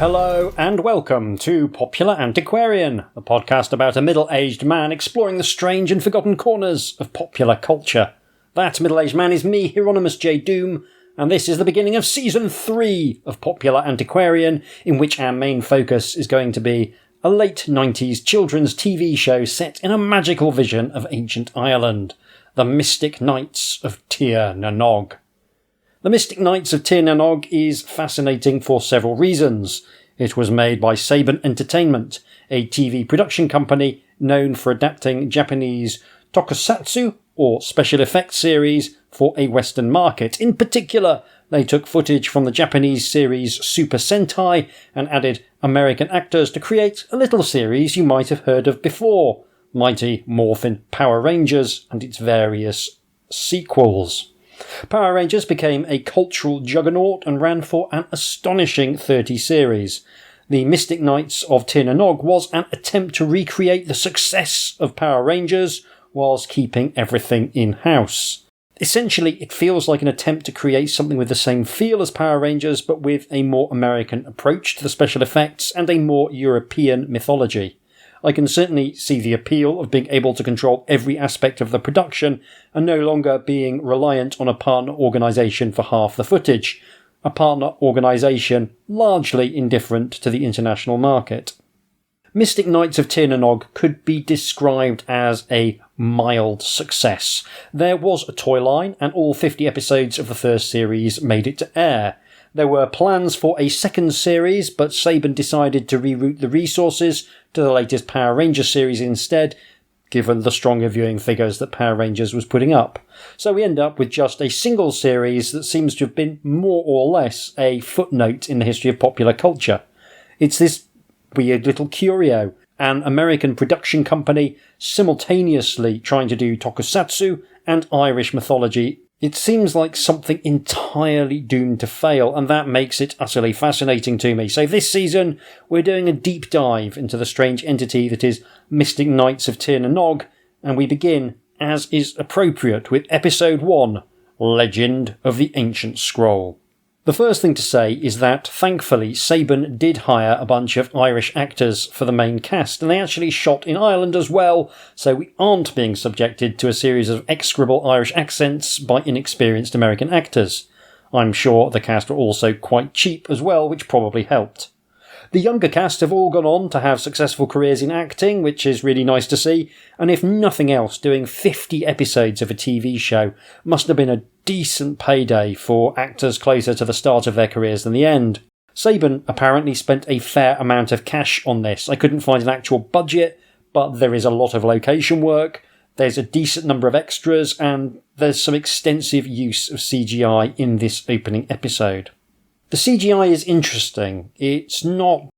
Hello and welcome to Popular Antiquarian, the podcast about a middle-aged man exploring the strange and forgotten corners of popular culture. That middle-aged man is me, Hieronymus HJDoom, and this is the beginning of Season 3 of Popular Antiquarian, in which our main focus is going to be a late 90s children's TV show set in a magical vision of ancient Ireland, The Mystic Knights of Tir na Nog. The Mystic Knights of Tir na Nog is fascinating for several reasons. It was made by Saban Entertainment, a TV production company known for adapting Japanese tokusatsu, or special effects series, for a Western market. In particular, they took footage from the Japanese series Super Sentai and added American actors to create a little series you might have heard of before, Mighty Morphin Power Rangers and its various sequels. Power Rangers became a cultural juggernaut and ran for an astonishing 30 series. The Mystic Knights of Tir na Nog was an attempt to recreate the success of Power Rangers whilst keeping everything in-house. Essentially, it feels like an attempt to create something with the same feel as Power Rangers, but with a more American approach to the special effects and a more European mythology. I can certainly see the appeal of being able to control every aspect of the production and no longer being reliant on a partner organisation for half the footage, a partner organisation largely indifferent to the international market. Mystic Knights of Tir na Nog could be described as a mild success. There was a toy line and all 50 episodes of the first series made it to air. There were plans for a second series, but Saban decided to reroute the resources to the latest Power Rangers series instead, given the stronger viewing figures that Power Rangers was putting up. So we end up with just a single series that seems to have been more or less a footnote in the history of popular culture. It's this weird little curio, an American production company simultaneously trying to do tokusatsu and Irish mythology. It seems like something entirely doomed to fail, and that makes it utterly fascinating to me. So this season, we're doing a deep dive into the strange entity that is Mystic Knights of Tir na Nog, and we begin, as is appropriate, with Episode 1, Legend of the Ancient Scroll. The first thing to say is that, thankfully, Saban did hire a bunch of Irish actors for the main cast, and they actually shot in Ireland as well, so we aren't being subjected to a series of execrable Irish accents by inexperienced American actors. I'm sure the cast were also quite cheap as well, which probably helped. The younger cast have all gone on to have successful careers in acting, which is really nice to see, and if nothing else, doing 50 episodes of a TV show must have been a decent payday for actors closer to the start of their careers than the end. Saban apparently spent a fair amount of cash on this. I couldn't find an actual budget, but there is a lot of location work, there's a decent number of extras, and there's some extensive use of CGI in this opening episode. The CGI is interesting. It's not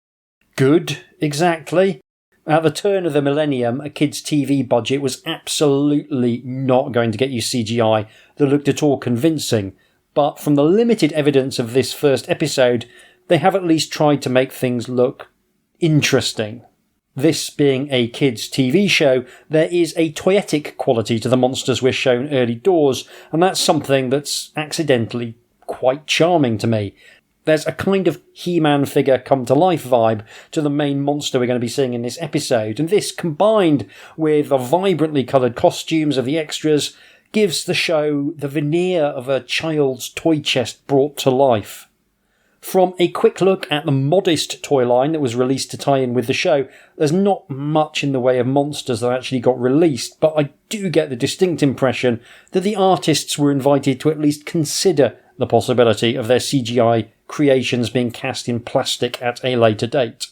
good, exactly. At the turn of the millennium, a kids' TV budget was absolutely not going to get you CGI that looked at all convincing, but from the limited evidence of this first episode, they have at least tried to make things look interesting. This being a kids' TV show, there is a toyetic quality to the monsters we're shown early doors, and that's something that's accidentally quite charming to me. There's a kind of He-Man figure come to life vibe to the main monster we're going to be seeing in this episode, and this, combined with the vibrantly coloured costumes of the extras, gives the show the veneer of a child's toy chest brought to life. From a quick look at the modest toy line that was released to tie in with the show, there's not much in the way of monsters that actually got released, but I do get the distinct impression that the artists were invited to at least consider the possibility of their CGI creations being cast in plastic at a later date.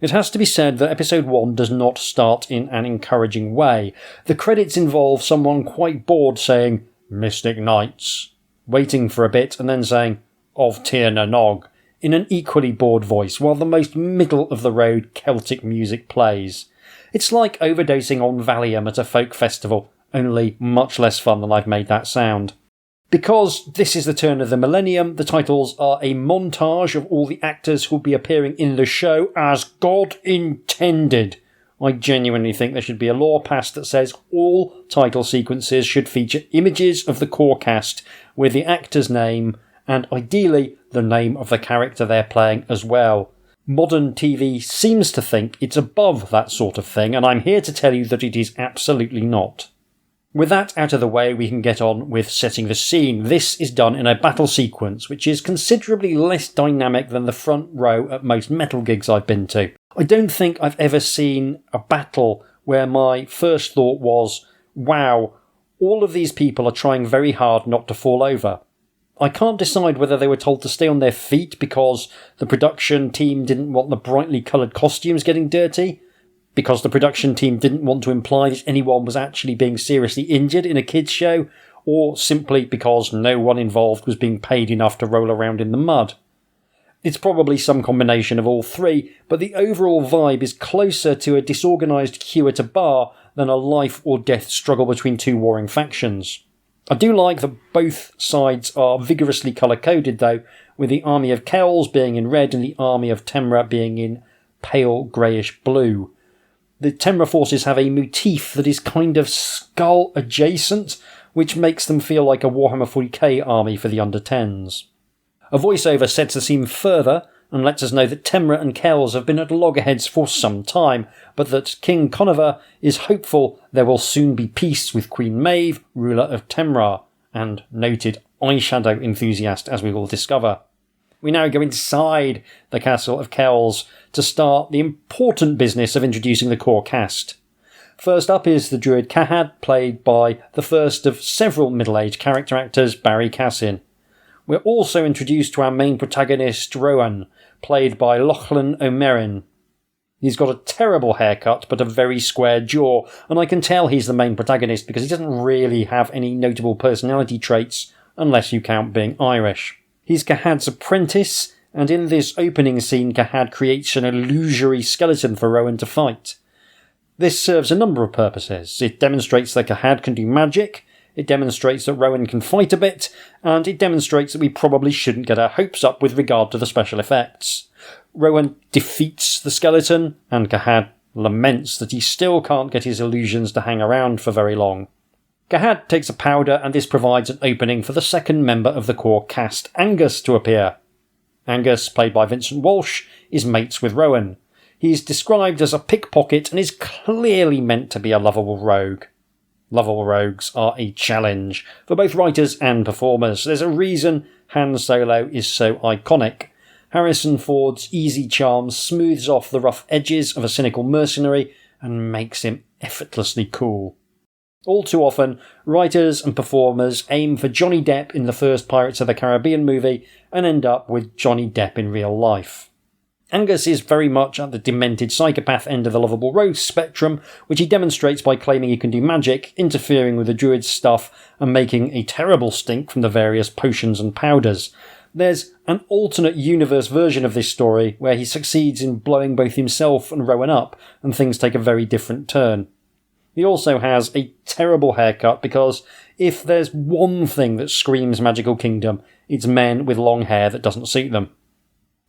It has to be said that episode 1 does not start in an encouraging way. The credits involve someone quite bored saying, "Mystic Knights," waiting for a bit and then saying, "of Tir na Nog," in an equally bored voice, while the most middle-of-the-road Celtic music plays. It's like overdosing on Valium at a folk festival, only much less fun than I've made that sound. Because this is the turn of the millennium, the titles are a montage of all the actors who will be appearing in the show as God intended. I genuinely think there should be a law passed that says all title sequences should feature images of the core cast with the actor's name and ideally the name of the character they're playing as well. Modern TV seems to think it's above that sort of thing, and I'm here to tell you that it is absolutely not. With that out of the way, we can get on with setting the scene. This is done in a battle sequence, which is considerably less dynamic than the front row at most metal gigs I've been to. I don't think I've ever seen a battle where my first thought was, wow, all of these people are trying very hard not to fall over. I can't decide whether they were told to stay on their feet because the production team didn't want the brightly coloured costumes getting dirty, because the production team didn't want to imply that anyone was actually being seriously injured in a kids' show, or simply because no one involved was being paid enough to roll around in the mud. It's probably some combination of all three, but the overall vibe is closer to a disorganised queue at a bar than a life or death struggle between two warring factions. I do like that both sides are vigorously colour-coded though, with the army of Kells being in red and the army of Temra being in pale greyish blue. The Temra forces have a motif that is kind of skull adjacent, which makes them feel like a Warhammer 40k army for the under-10s. A voiceover sets the scene further and lets us know that Temra and Kells have been at loggerheads for some time, but that King Conover is hopeful there will soon be peace with Queen Maeve, ruler of Temra, and noted eyeshadow enthusiast, as we will discover. We now go inside the castle of Kells to start the important business of introducing the core cast. First up is the druid Cahad, played by the first of several middle-aged character actors, Barry Cassin. We're also introduced to our main protagonist, Rowan, played by Lachlan O'Merin. He's got a terrible haircut but a very square jaw, and I can tell he's the main protagonist because he doesn't really have any notable personality traits unless you count being Irish. He's Cahad's apprentice, and in this opening scene Cahad creates an illusory skeleton for Rowan to fight. This serves a number of purposes. It demonstrates that Cahad can do magic, it demonstrates that Rowan can fight a bit, and it demonstrates that we probably shouldn't get our hopes up with regard to the special effects. Rowan defeats the skeleton, and Cahad laments that he still can't get his illusions to hang around for very long. Cahad takes a powder, and this provides an opening for the second member of the core cast, Angus, to appear. Angus, played by Vincent Walsh, is mates with Rowan. He's described as a pickpocket and is clearly meant to be a lovable rogue. Lovable rogues are a challenge for both writers and performers. There's a reason Han Solo is so iconic. Harrison Ford's easy charm smooths off the rough edges of a cynical mercenary and makes him effortlessly cool. All too often, writers and performers aim for Johnny Depp in the first Pirates of the Caribbean movie and end up with Johnny Depp in real life. Angus is very much at the demented psychopath end of the lovable rogue spectrum, which he demonstrates by claiming he can do magic, interfering with the druid's stuff, and making a terrible stink from the various potions and powders. There's an alternate universe version of this story where he succeeds in blowing both himself and Rowan up, and things take a very different turn. He also has a terrible haircut because if there's one thing that screams Magical Kingdom, it's men with long hair that doesn't suit them.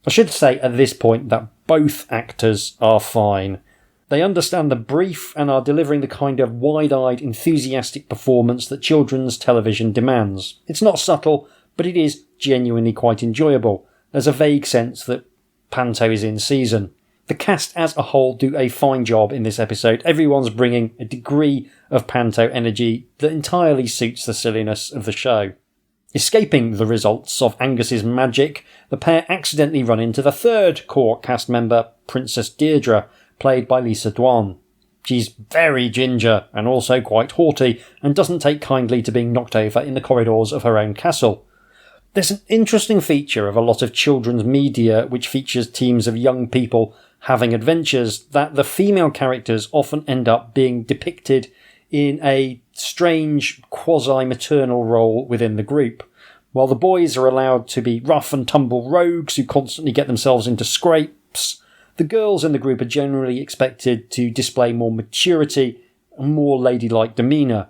I should say at this point that both actors are fine. They understand the brief and are delivering the kind of wide-eyed, enthusiastic performance that children's television demands. It's not subtle, but it is genuinely quite enjoyable. There's a vague sense that Panto is in season. The cast as a whole do a fine job in this episode. Everyone's bringing a degree of Panto energy that entirely suits the silliness of the show. Escaping the results of Angus's magic, the pair accidentally run into the third core cast member, Princess Deirdre, played by Lisa Dwan. She's very ginger and also quite haughty, and doesn't take kindly to being knocked over in the corridors of her own castle. There's an interesting feature of a lot of children's media which features teams of young people having adventures, that the female characters often end up being depicted in a strange quasi-maternal role within the group. While the boys are allowed to be rough and tumble rogues who constantly get themselves into scrapes, the girls in the group are generally expected to display more maturity and more ladylike demeanour,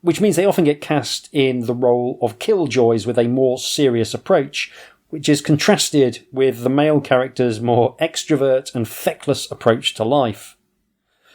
which means they often get cast in the role of killjoys with a more serious approach, which is contrasted with the male character's more extrovert and feckless approach to life.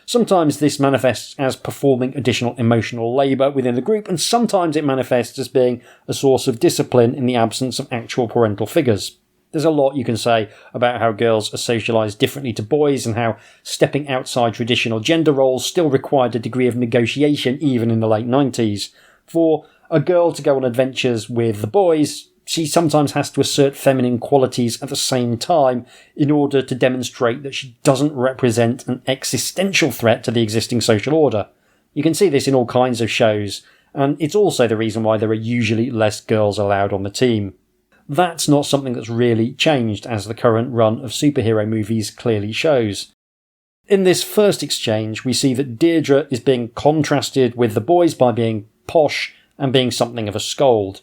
Sometimes this manifests as performing additional emotional labour within the group, and sometimes it manifests as being a source of discipline in the absence of actual parental figures. There's a lot you can say about how girls are socialised differently to boys and how stepping outside traditional gender roles still required a degree of negotiation even in the late 90s. For a girl to go on adventures with the boys, she sometimes has to assert feminine qualities at the same time in order to demonstrate that she doesn't represent an existential threat to the existing social order. You can see this in all kinds of shows, and it's also the reason why there are usually less girls allowed on the team. That's not something that's really changed, as the current run of superhero movies clearly shows. In this first exchange, we see that Deirdre is being contrasted with the boys by being posh and being something of a scold.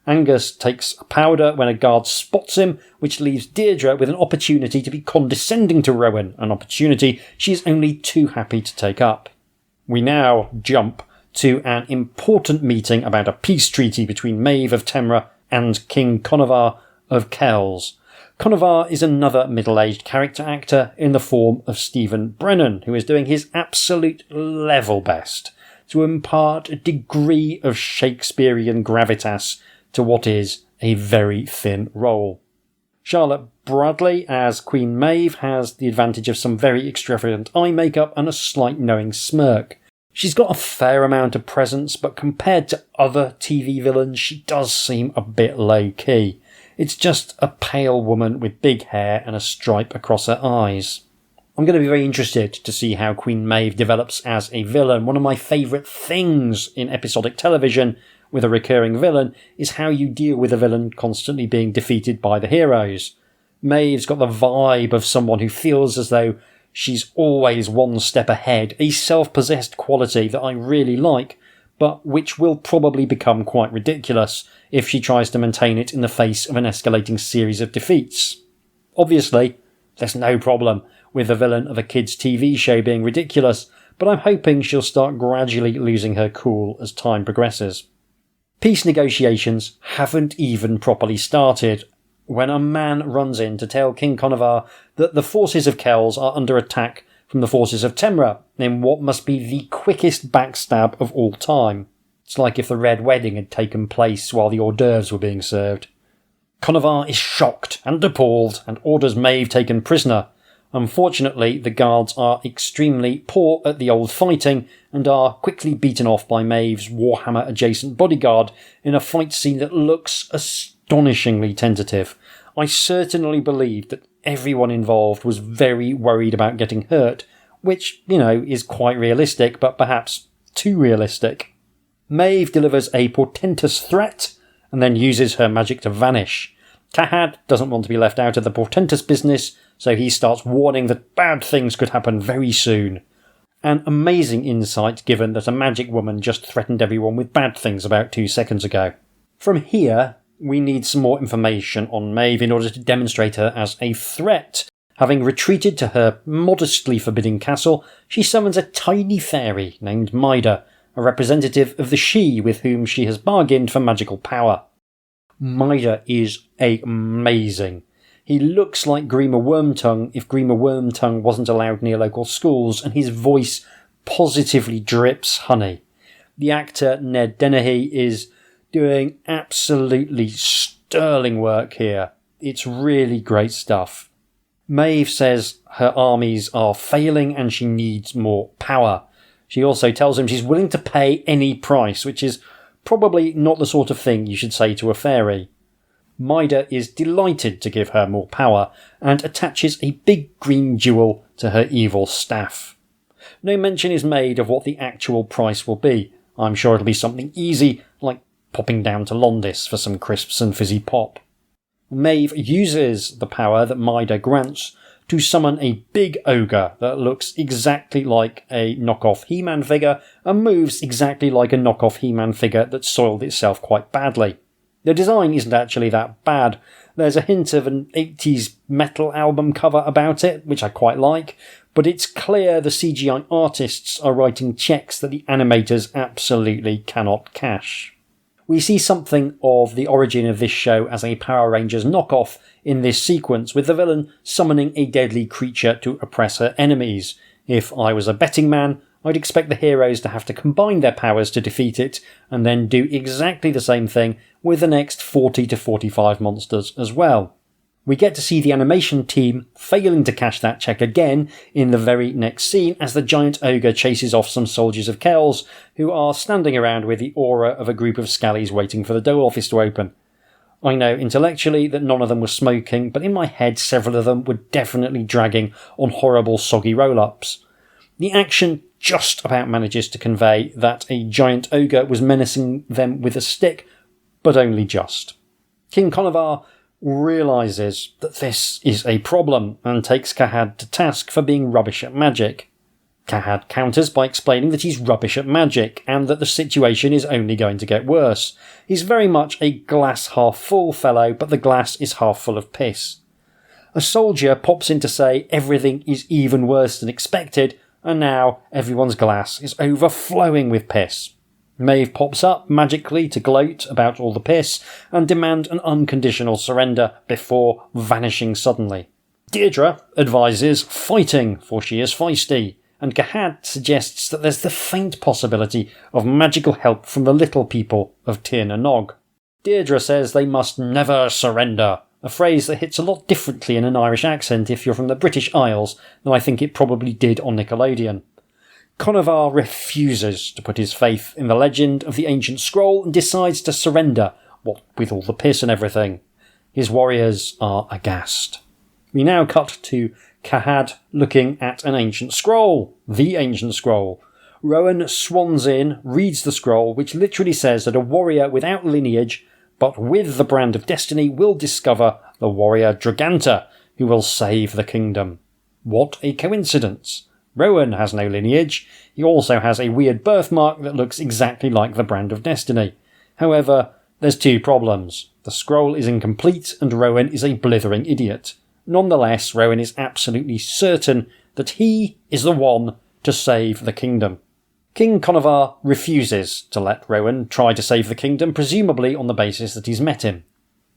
Angus takes a powder when a guard spots him, which leaves Deirdre with an opportunity to be condescending to Rowan, an opportunity she is only too happy to take up. We now jump to an important meeting about a peace treaty between Maeve of Temra and King Conovar of Kells. Conovar is another middle-aged character actor in the form of Stephen Brennan, who is doing his absolute level best to impart a degree of Shakespearean gravitas to what is a very thin role. Charlotte Bradley as Queen Maeve has the advantage of some very extravagant eye makeup and a slight knowing smirk. She's got a fair amount of presence, but compared to other TV villains, she does seem a bit low-key. It's just a pale woman with big hair and a stripe across her eyes. I'm going to be very interested to see how Queen Maeve develops as a villain. One of my favourite things in episodic television with a recurring villain is how you deal with a villain constantly being defeated by the heroes. Maeve's got the vibe of someone who feels as though she's always one step ahead, a self-possessed quality that I really like, but which will probably become quite ridiculous if she tries to maintain it in the face of an escalating series of defeats. Obviously, there's no problem with the villain of a kids' TV show being ridiculous, but I'm hoping she'll start gradually losing her cool as time progresses. Peace negotiations haven't even properly started when a man runs in to tell King Conovar that the forces of Kells are under attack from the forces of Temra in what must be the quickest backstab of all time. It's like if the Red Wedding had taken place while the hors d'oeuvres were being served. Conovar is shocked and appalled and orders Maeve taken prisoner. Unfortunately, the guards are extremely poor at the old fighting and are quickly beaten off by Maeve's Warhammer-adjacent bodyguard in a fight scene that looks astonishingly tentative. I certainly believe that everyone involved was very worried about getting hurt, which, is quite realistic, but perhaps too realistic. Maeve delivers a portentous threat and then uses her magic to vanish. Tahad doesn't want to be left out of the portentous business, so he starts warning that bad things could happen very soon. An amazing insight given that a magic woman just threatened everyone with bad things about 2 seconds ago. From here, we need some more information on Maeve in order to demonstrate her as a threat. Having retreated to her modestly forbidding castle, she summons a tiny fairy named Maida, a representative of the She with whom she has bargained for magical power. Maida is amazing. He looks like Grima Wormtongue if Grima Wormtongue wasn't allowed near local schools, and his voice positively drips honey. The actor Ned Dennehy is doing absolutely sterling work here. It's really great stuff. Maeve says her armies are failing and she needs more power. She also tells him she's willing to pay any price, which is probably not the sort of thing you should say to a fairy. Maida is delighted to give her more power and attaches a big green jewel to her evil staff. No mention is made of what the actual price will be. I'm sure it'll be something easy, like popping down to Londis for some crisps and fizzy pop. Maeve uses the power that Maida grants to summon a big ogre that looks exactly like a knockoff He-Man figure and moves exactly like a knockoff He-Man figure that soiled itself quite badly. The design isn't actually that bad. There's a hint of an 80s metal album cover about it, which I quite like, but it's clear the CGI artists are writing checks that the animators absolutely cannot cash. We see something of the origin of this show as a Power Rangers knockoff in this sequence, with the villain summoning a deadly creature to oppress her enemies. If I was a betting man, I'd expect the heroes to have to combine their powers to defeat it, and then do exactly the same thing with the next 40 to 45 monsters as well. We get to see the animation team failing to cash that check again in the very next scene as the giant ogre chases off some soldiers of Kells who are standing around with the aura of a group of scallies waiting for the door office to open. I know intellectually that none of them were smoking, but in my head several of them were definitely dragging on horrible soggy roll-ups. The action just about manages to convey that a giant ogre was menacing them with a stick, but only just. King Conovar realises that this is a problem and takes Cahad to task for being rubbish at magic. Cahad counters by explaining that he's rubbish at magic and that the situation is only going to get worse. He's very much a glass half full fellow, but the glass is half full of piss. A soldier pops in to say everything is even worse than expected, and now everyone's glass is overflowing with piss. Maeve pops up magically to gloat about all the piss and demand an unconditional surrender before vanishing suddenly. Deirdre advises fighting, for she is feisty, and Cahad suggests that there's the faint possibility of magical help from the little people of Tir na Nog. Deirdre says they must never surrender, a phrase that hits a lot differently in an Irish accent if you're from the British Isles than I think it probably did on Nickelodeon. Conovar refuses to put his faith in the legend of the ancient scroll and decides to surrender, what with all the piss and everything. His warriors are aghast. We now cut to Cahad looking at an ancient scroll, the ancient scroll. Rowan swans in, reads the scroll, which literally says that a warrior without lineage, but with the brand of destiny, will discover the warrior Draganta, who will save the kingdom. What a coincidence! Rowan has no lineage. He also has a weird birthmark that looks exactly like the brand of destiny. However, there's two problems. The scroll is incomplete and Rowan is a blithering idiot. Nonetheless, Rowan is absolutely certain that he is the one to save the kingdom. King Conovar refuses to let Rowan try to save the kingdom, presumably on the basis that he's met him.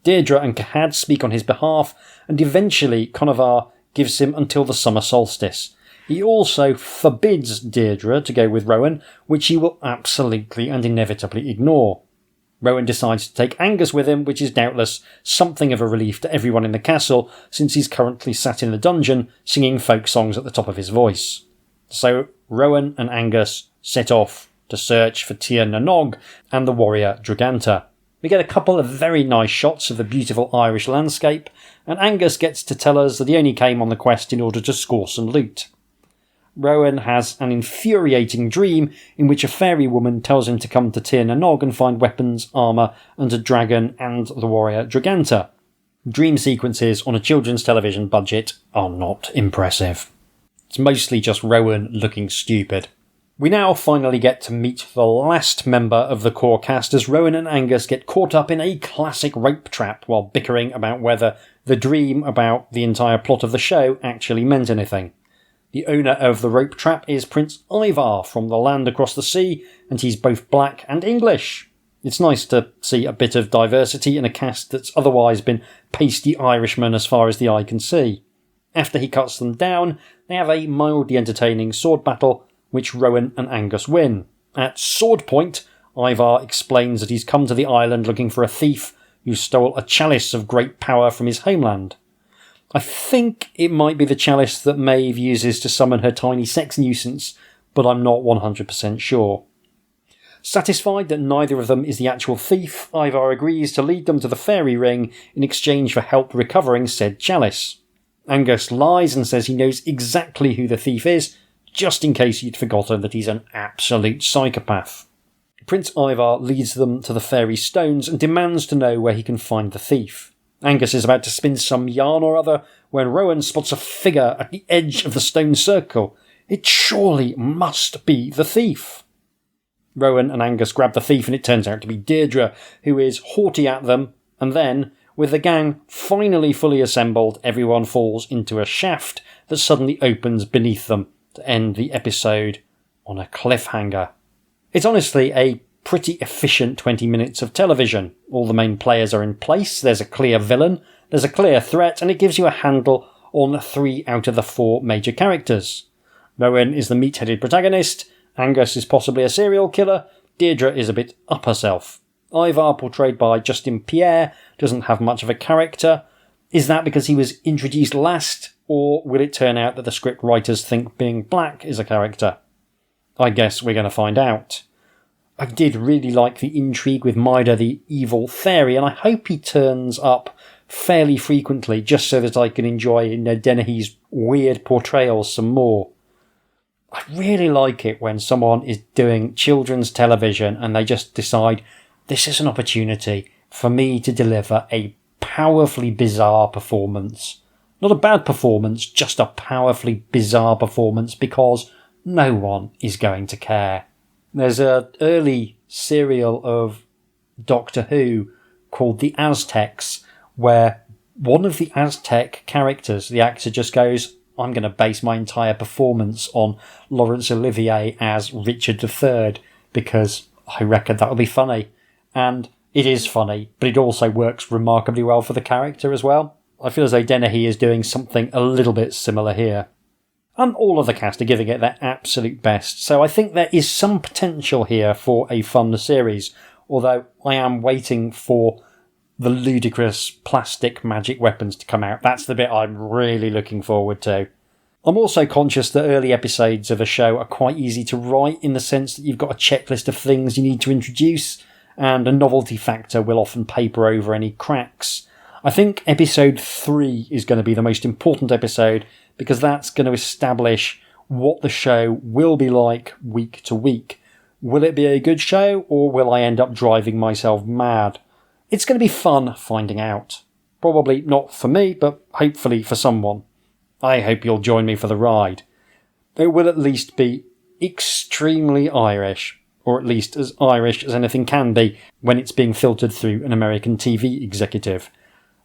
Deirdre and Cahad speak on his behalf, and eventually Conovar gives him until the summer solstice. He also forbids Deirdre to go with Rowan, which he will absolutely and inevitably ignore. Rowan decides to take Angus with him, which is doubtless something of a relief to everyone in the castle, since he's currently sat in the dungeon singing folk songs at the top of his voice. So Rowan and Angus set off to search for Tir na Nog and the warrior Draganta. We get a couple of very nice shots of the beautiful Irish landscape, and Angus gets to tell us that he only came on the quest in order to score some loot. Rowan has an infuriating dream in which a fairy woman tells him to come to Tir na Nog and find weapons, armour, and a dragon and the warrior Draganta. Dream sequences on a children's television budget are not impressive. It's mostly just Rowan looking stupid. We now finally get to meet the last member of the core cast as Rowan and Angus get caught up in a classic rope trap while bickering about whether the dream about the entire plot of the show actually meant anything. The owner of the rope trap is Prince Ivar from the land across the sea, and he's both black and English. It's nice to see a bit of diversity in a cast that's otherwise been pasty Irishmen as far as the eye can see. After he cuts them down, they have a mildly entertaining sword battle, which Rowan and Angus win. At sword point, Ivar explains that he's come to the island looking for a thief who stole a chalice of great power from his homeland. I think it might be the chalice that Maeve uses to summon her tiny sex nuisance, but I'm not 100% sure. Satisfied that neither of them is the actual thief, Ivar agrees to lead them to the fairy ring in exchange for help recovering said chalice. Angus lies and says he knows exactly who the thief is, just in case you'd forgotten that he's an absolute psychopath. Prince Ivar leads them to the fairy stones and demands to know where he can find the thief. Angus is about to spin some yarn or other when Rowan spots a figure at the edge of the stone circle. It surely must be the thief. Rowan and Angus grab the thief and it turns out to be Deirdre, who is haughty at them, and then, with the gang finally fully assembled, everyone falls into a shaft that suddenly opens beneath them to end the episode on a cliffhanger. It's honestly a pretty efficient 20 minutes of television. All the main players are in place, there's a clear villain, there's a clear threat, and it gives you a handle on 3 out of the 4 major characters. Rowan is the meat-headed protagonist, Angus is possibly a serial killer, Deirdre is a bit up herself. Ivar, portrayed by Justin Pierre, doesn't have much of a character, Is that because he was introduced last, or will it turn out that the script writers think being black is a character? I guess we're going to find out. I did really like the intrigue with Mida the evil fairy, and I hope he turns up fairly frequently just so that I can enjoy Dennehy's weird portrayals some more. I really like it when someone is doing children's television and they just decide this is an opportunity for me to deliver a powerfully bizarre performance. Not a bad performance, just a powerfully bizarre performance because no one is going to care. There's an early serial of Doctor Who called The Aztecs where one of the Aztec characters, the actor just goes, I'm going to base my entire performance on Laurence Olivier as Richard III because I reckon that'll be funny. And it is funny, but it also works remarkably well for the character as well. I feel as though Dennehy is doing something a little bit similar here. And all of the cast are giving it their absolute best, so I think there is some potential here for a fun series, although I am waiting for the ludicrous plastic magic weapons to come out. That's the bit I'm really looking forward to. I'm also conscious that early episodes of a show are quite easy to write in the sense that you've got a checklist of things you need to introduce, and a novelty factor will often paper over any cracks. I think episode 3 is going to be the most important episode because that's going to establish what the show will be like week to week. Will it be a good show, or will I end up driving myself mad? It's going to be fun finding out. Probably not for me, but hopefully for someone. I hope you'll join me for the ride. It will at least be extremely Irish, or at least as Irish as anything can be when it's being filtered through an American TV executive.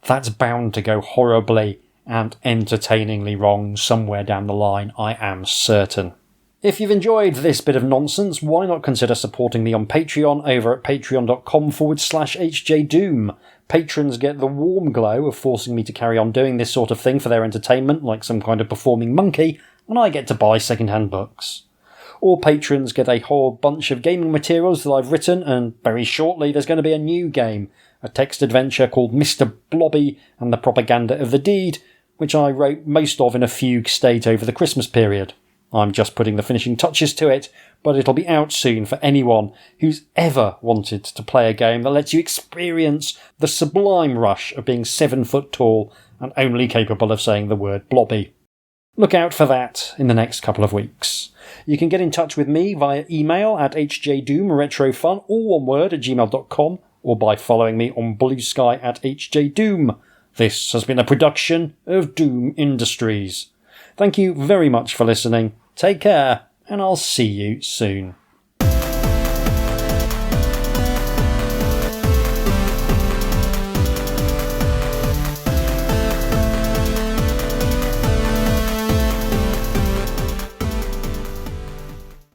That's bound to go horribly and entertainingly wrong somewhere down the line, I am certain. If you've enjoyed this bit of nonsense, why not consider supporting me on Patreon over at patreon.com/HJDoom. Patrons get the warm glow of forcing me to carry on doing this sort of thing for their entertainment, like some kind of performing monkey, and I get to buy second-hand books. All patrons get a whole bunch of gaming materials that I've written, and very shortly there's going to be a new game, a text adventure called Mr. Blobby and the Propaganda of the Deed, which I wrote most of in a fugue state over the Christmas period. I'm just putting the finishing touches to it, but it'll be out soon for anyone who's ever wanted to play a game that lets you experience the sublime rush of being 7 foot tall and only capable of saying the word blobby. Look out for that in the next couple of weeks. You can get in touch with me via email at HJDoomRetroFun, all one word, @gmail.com, or by following me on Blue Sky at HJDoom. This has been a production of Doom Industries. Thank you very much for listening. Take care, and I'll see you soon.